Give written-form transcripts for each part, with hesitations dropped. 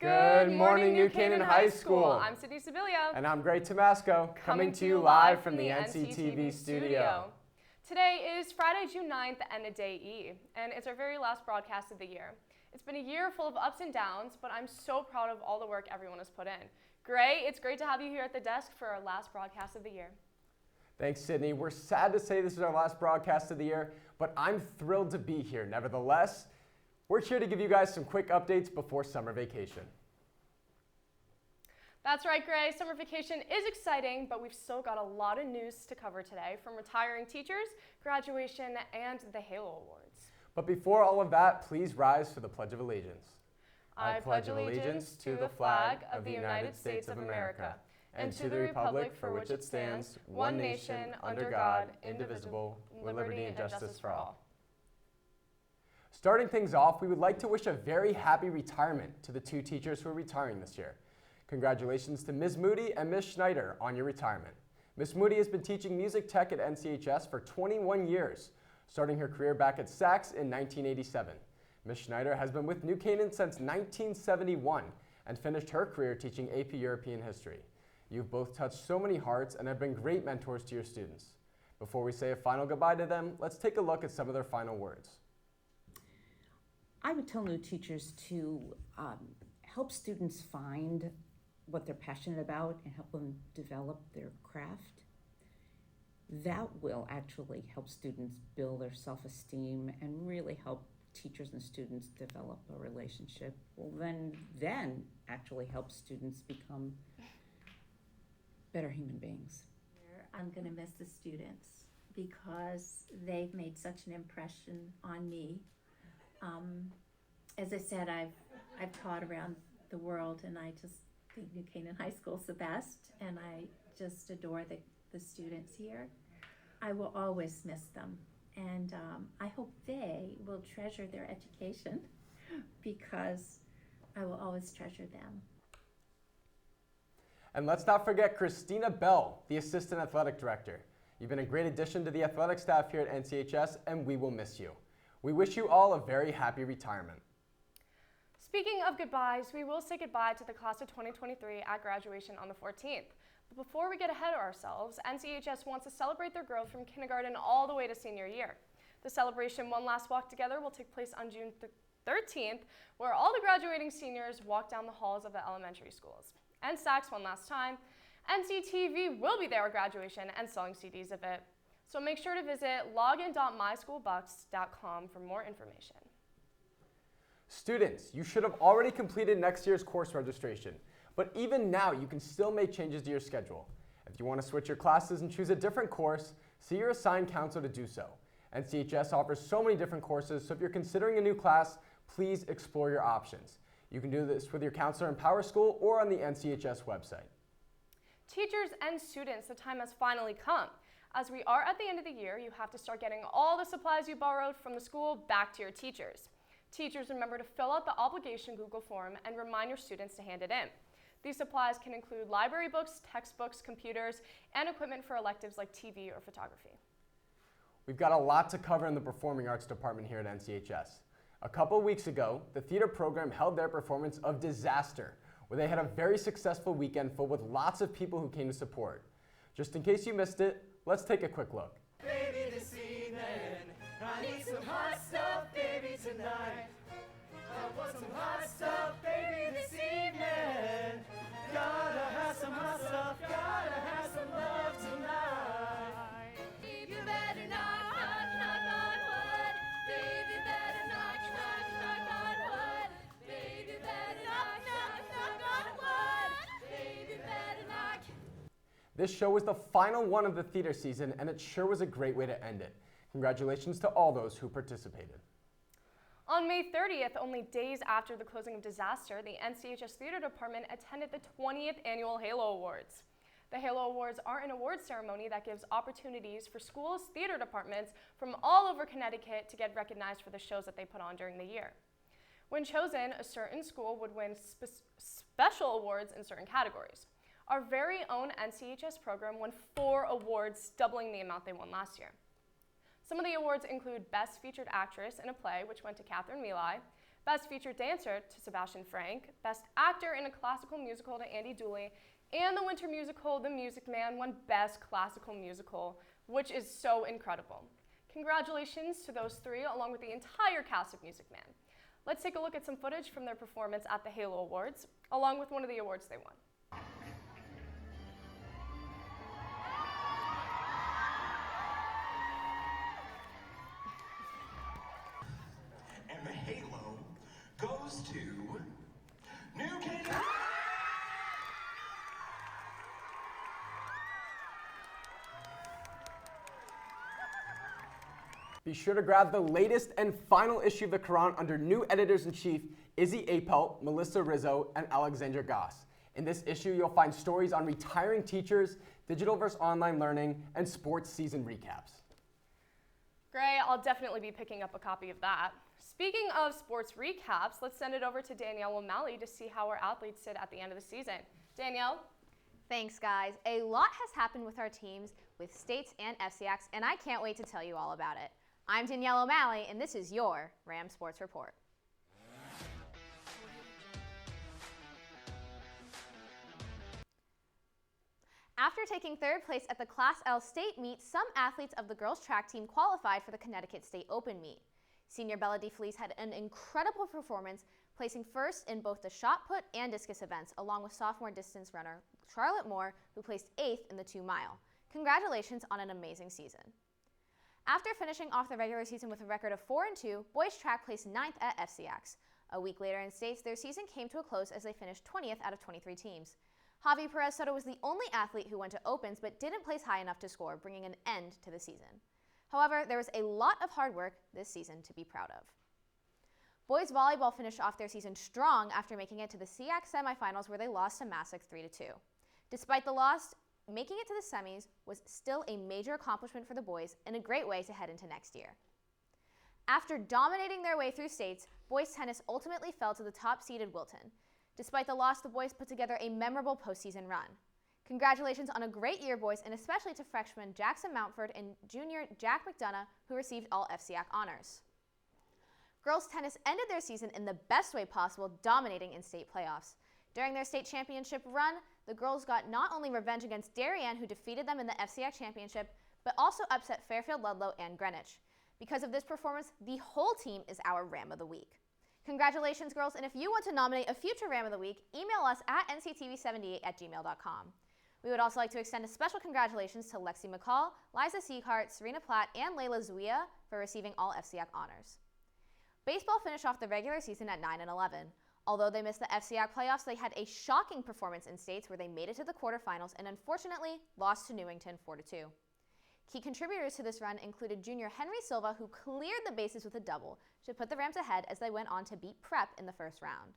Good morning, New Canaan High School. I'm Sibilia. And I'm Tamasco, coming to you live from the NCTV studio. Today is Friday, June 9th, and a day E, and it's our very last broadcast of the year. It's been a year full of ups and downs, but I'm so proud of all the work everyone has put in. Gray, it's great to have you here at the desk for our last broadcast of the year. Thanks, Sydney. We're sad to say this is our last broadcast of the year, but I'm thrilled to be here. Nevertheless, we're here to give you guys some quick updates before summer vacation. That's right, Gray. Summer vacation is exciting, but we've still got a lot of news to cover today, from retiring teachers, graduation, and the Halo Awards. But before all of that, please rise for the Pledge of Allegiance. I pledge allegiance to the flag of the United States of America and to the republic for which it stands, one nation, under God, indivisible, with liberty and justice for all. Starting things off, we would like to wish a very happy retirement to the two teachers who are retiring this year. Congratulations to Ms. Moody and Ms. Schneider on your retirement. Ms. Moody has been teaching music tech at NCHS for 21 years, starting her career back at Saks in 1987. Ms. Schneider has been with New Canaan since 1971 and finished her career teaching AP European history. You've both touched so many hearts and have been great mentors to your students. Before we say a final goodbye to them, let's take a look at some of their final words. I would tell new teachers to help students find what they're passionate about and help them develop their craft. That will actually help students build their self-esteem and really help teachers and students develop a relationship. Will then actually help students become better human beings. I'm going to miss the students because they've made such an impression on me. As I said, I've taught around the world, and I just think New Canaan High School is the best, and I just adore the students here. I will always miss them, and I hope they will treasure their education because I will always treasure them. And let's not forget Christina Bell, the Assistant Athletic Director. You've been a great addition to the athletic staff here at NCHS, and we will miss you. We wish you all a very happy retirement. Speaking of goodbyes, we will say goodbye to the class of 2023 at graduation on the 14th. But before we get ahead of ourselves, NCHS wants to celebrate their growth from kindergarten all the way to senior year. The celebration One Last Walk Together will take place on June 13th, where all the graduating seniors walk down the halls of the elementary schools. And Saks one last time, NCTV will be there at graduation and selling CDs of it. So make sure to visit login.myschoolbucks.com for more information. Students, you should have already completed next year's course registration, but even now you can still make changes to your schedule. If you want to switch your classes and choose a different course, see your assigned counselor to do so. NCHS offers so many different courses, so if you're considering a new class, please explore your options. You can do this with your counselor in Power School or on the NCHS website. Teachers and students, the time has finally come. As we are at the end of the year, you have to start getting all the supplies you borrowed from the school back to your teachers. Teachers, remember to fill out the obligation Google form and remind your students to hand it in. These supplies can include library books, textbooks, computers, and equipment for electives like TV or photography. We've got a lot to cover in the Performing Arts Department here at NCHS. A couple weeks ago, the theater program held their performance of Disaster, where they had a very successful weekend filled with lots of people who came to support. Just in case you missed it, let's take a quick look. Baby, this evening, I need some hot stuff, baby, tonight. I want some hot stuff, baby, this evening. Gotta have some hot stuff, gotta have some love tonight. You better knock, knock, knock on wood. Baby, better knock, knock, knock on wood. Baby, better knock, knock, knock on wood. Baby, better knock. This show was the final one of the theater season, and it sure was a great way to end it. Congratulations to all those who participated. On May 30th, only days after the closing of Disaster, the NCHS Theater Department attended the 20th Annual Halo Awards. The Halo Awards are an awards ceremony that gives opportunities for schools' theater departments from all over Connecticut to get recognized for the shows that they put on during the year. When chosen, a certain school would win special awards in certain categories. Our very own NCHS program won 4 awards, doubling the amount they won last year. Some of the awards include Best Featured Actress in a Play, which went to Catherine Milai, Best Featured Dancer to Sebastian Frank, Best Actor in a Classical Musical to Andy Dooley, and the winter musical The Music Man won Best Classical Musical, which is so incredible. Congratulations to those three, along with the entire cast of Music Man. Let's take a look at some footage from their performance at the Halo Awards, along with one of the awards they won. And the halo goes to New Canaan. Be sure to grab the latest and final issue of the Quran under new editors-in-chief Izzy Apelt, Melissa Rizzo, and Alexandra Goss. In this issue, you'll find stories on retiring teachers, digital versus online learning, and sports season recaps. Great, I'll definitely be picking up a copy of that. Speaking of sports recaps, let's send it over to Danielle O'Malley to see how our athletes did at the end of the season. Danielle? Thanks, guys. A lot has happened with our teams, with states and FCX, and I can't wait to tell you all about it. I'm Danielle O'Malley, and this is your Ram Sports Report. After taking third place at the Class L state meet, some athletes of the girls track team qualified for the Connecticut State Open meet. Senior Bella DeFelice had an incredible performance, placing first in both the shot put and discus events, along with sophomore distance runner Charlotte Moore, who placed 8th in the 2-mile. Congratulations on an amazing season. After finishing off the regular season with a record of 4-2, boys track placed 9th at FCX. A week later in states, their season came to a close as they finished 20th out of 23 teams. Javi Perez Soto was the only athlete who went to Opens but didn't place high enough to score, bringing an end to the season. However, there was a lot of hard work this season to be proud of. Boys volleyball finished off their season strong after making it to the SEAC semifinals where they lost to Massac 3-2. Despite the loss, making it to the semis was still a major accomplishment for the boys and a great way to head into next year. After dominating their way through states, boys tennis ultimately fell to the top-seeded Wilton. Despite the loss, the boys put together a memorable postseason run. Congratulations on a great year, boys, and especially to freshmen Jackson Mountford and junior Jack McDonough, who received all FCAC honors. Girls tennis ended their season in the best way possible, dominating in state playoffs. During their state championship run, the girls got not only revenge against Darien, who defeated them in the FCAC championship, but also upset Fairfield Ludlow and Greenwich. Because of this performance, the whole team is our Ram of the Week. Congratulations, girls, and if you want to nominate a future Ram of the Week, email us at nctv78@gmail.com. We would also like to extend a special congratulations to Lexi McCall, Liza Sieghart, Serena Platt, and Layla Zuia for receiving all FCAC honors. Baseball finished off the regular season at 9-11. Although they missed the FCAC playoffs, they had a shocking performance in states where they made it to the quarterfinals and unfortunately lost to Newington 4-2. Key contributors to this run included junior Henry Silva, who cleared the bases with a double to put the Rams ahead as they went on to beat Prep in the first round.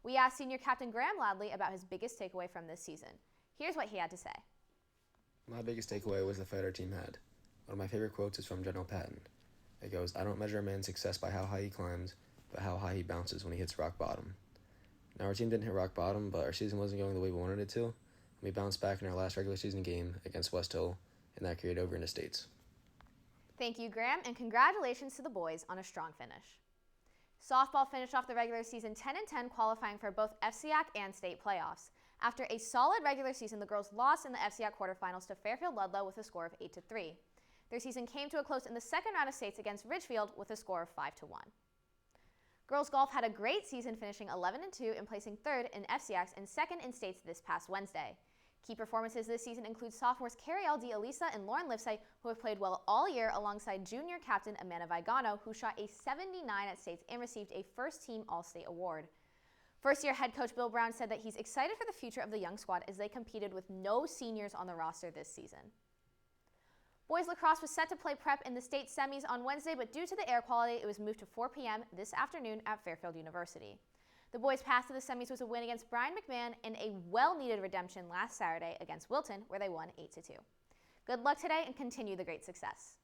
We asked senior captain Graham Ladley about his biggest takeaway from this season. Here's what he had to say. My biggest takeaway was the fight our team had. One of my favorite quotes is from General Patton. It goes, "I don't measure a man's success by how high he climbs, but how high he bounces when he hits rock bottom." Now, our team didn't hit rock bottom, but our season wasn't going the way we wanted it to. We bounced back in our last regular season game against West Hill, and that carried over into states. Thank you, Graham, and congratulations to the boys on a strong finish. Softball finished off the regular season 10-10, qualifying for both FCAC and state playoffs. After a solid regular season, the girls lost in the FCAC quarterfinals to Fairfield Ludlow with a score of 8-3. Their season came to a close in the second round of states against Ridgefield with a score of 5-1. Girls golf had a great season, finishing 11-2 and placing third in FCACs and second in states this past Wednesday. Key performances this season include sophomores Carrie L.D. Elisa and Lauren Lipsey, who have played well all year, alongside junior captain Amanda Vigano, who shot a 79 at states and received a first-team All-State award. First-year head coach Bill Brown said that he's excited for the future of the young squad as they competed with no seniors on the roster this season. Boys lacrosse was set to play Prep in the state semis on Wednesday, but due to the air quality, it was moved to 4 p.m. this afternoon at Fairfield University. The boys' path to the semis was a win against Brian McMahon and a well-needed redemption last Saturday against Wilton, where they won 8-2. Good luck today and continue the great success.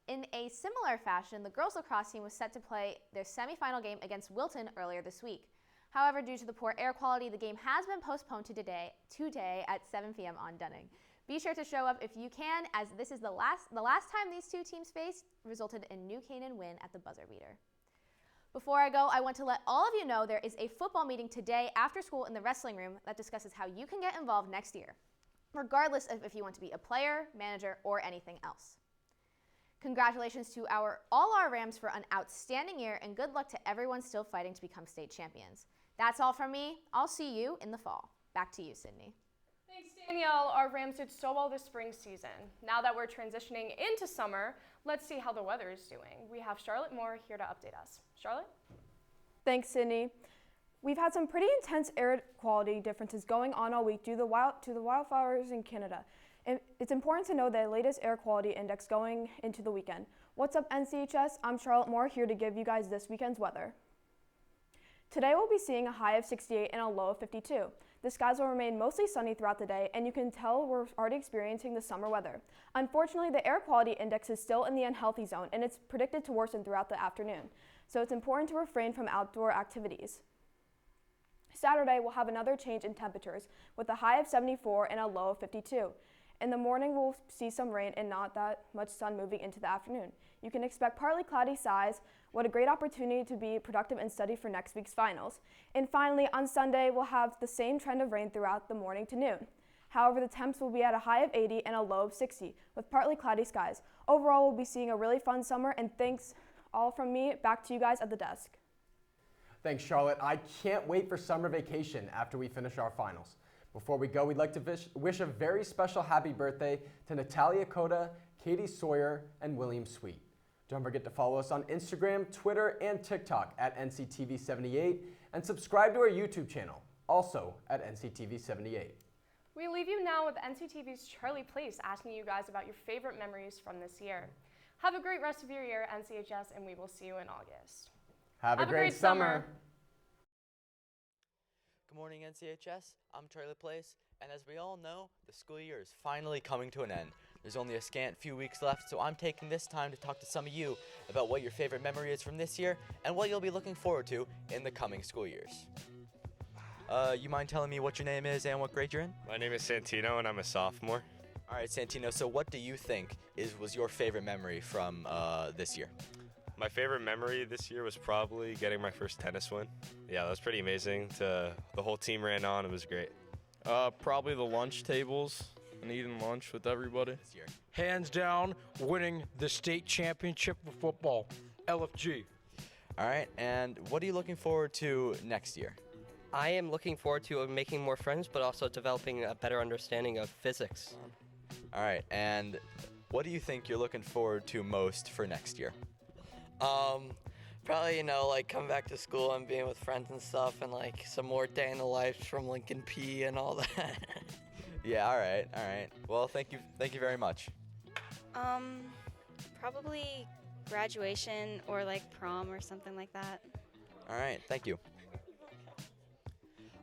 In a similar fashion, the girls' lacrosse team was set to play their semifinal game against Wilton earlier this week. However, due to the poor air quality, the game has been postponed to today at 7 p.m. on Dunning. Be sure to show up if you can, as this is the last time these two teams faced resulted in New Canaan win at the buzzer beater. Before I go, I want to let all of you know there is a football meeting today after school in the wrestling room that discusses how you can get involved next year, regardless of if you want to be a player, manager, or anything else. Congratulations to all our Rams for an outstanding year, and good luck to everyone still fighting to become state champions. That's all from me. I'll see you in the fall. Back to you, Sydney. Thanks, Danielle. Our Rams did so well this spring season. Now that we're transitioning into summer, let's see how the weather is doing. We have Charlotte Moore here to update us. Charlotte? Thanks, Sydney. We've had some pretty intense air quality differences going on all week due to the wildfires in Canada. It's important to know the latest air quality index going into the weekend. What's up, NCHS? I'm Charlotte Moore, here to give you guys this weekend's weather. Today we'll be seeing a high of 68 and a low of 52. The skies will remain mostly sunny throughout the day, and you can tell we're already experiencing the summer weather. Unfortunately, the air quality index is still in the unhealthy zone, and it's predicted to worsen throughout the afternoon, so it's important to refrain from outdoor activities. Saturday, we'll have another change in temperatures, with a high of 74 and a low of 52. In the morning, we'll see some rain and not that much sun moving into the afternoon. You can expect partly cloudy skies. What a great opportunity to be productive and study for next week's finals. And finally, on Sunday, we'll have the same trend of rain throughout the morning to noon. However, the temps will be at a high of 80 and a low of 60, with partly cloudy skies. Overall, we'll be seeing a really fun summer, and thanks all from me. Back to you guys at the desk. Thanks, Charlotte. I can't wait for summer vacation after we finish our finals. Before we go, we'd like to wish a very special happy birthday to Natalia Cota, Katie Sawyer, and William Sweet. Don't forget to follow us on Instagram, Twitter, and TikTok at NCTV78, and subscribe to our YouTube channel, also at NCTV78. We leave you now with NCTV's Charlie Place asking you guys about your favorite memories from this year. Have a great rest of your year, NCHS, and we will see you in August. Have a great summer. Good morning, NCHS. I'm Charlie Place, and as we all know, the school year is finally coming to an end. There's only a scant few weeks left, so I'm taking this time to talk to some of you about what your favorite memory is from this year and what you'll be looking forward to in the coming school years. You mind telling me what your name is and what grade you're in? My name is Santino, and I'm a sophomore. All right, Santino, so what do you think was your favorite memory from this year? My favorite memory this year was probably getting my first tennis win. Yeah, that was pretty amazing. The whole team ran on. It was great. Probably the lunch tables and eating lunch with everybody. This year. Hands down, winning the state championship for football, LFG. All right, and what are you looking forward to next year? I am looking forward to making more friends, but also developing a better understanding of physics. All right, and what do you think you're looking forward to most for next year? Probably, like coming back to school and being with friends and stuff, and like some more day in the life from Lincoln P and all that. Yeah, all right. Well, thank you very much. Probably graduation or like prom or something like that. All right, thank you.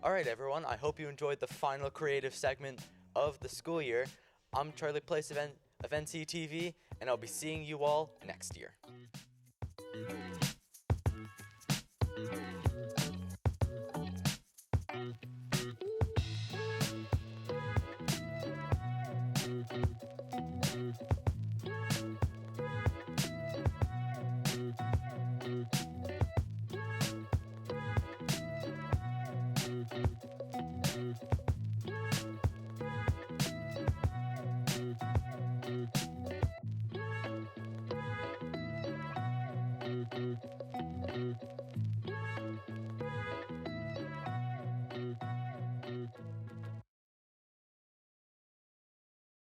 All right, everyone, I hope you enjoyed the final creative segment of the school year. I'm Charlie Place of NCTV, and I'll be seeing you all next year.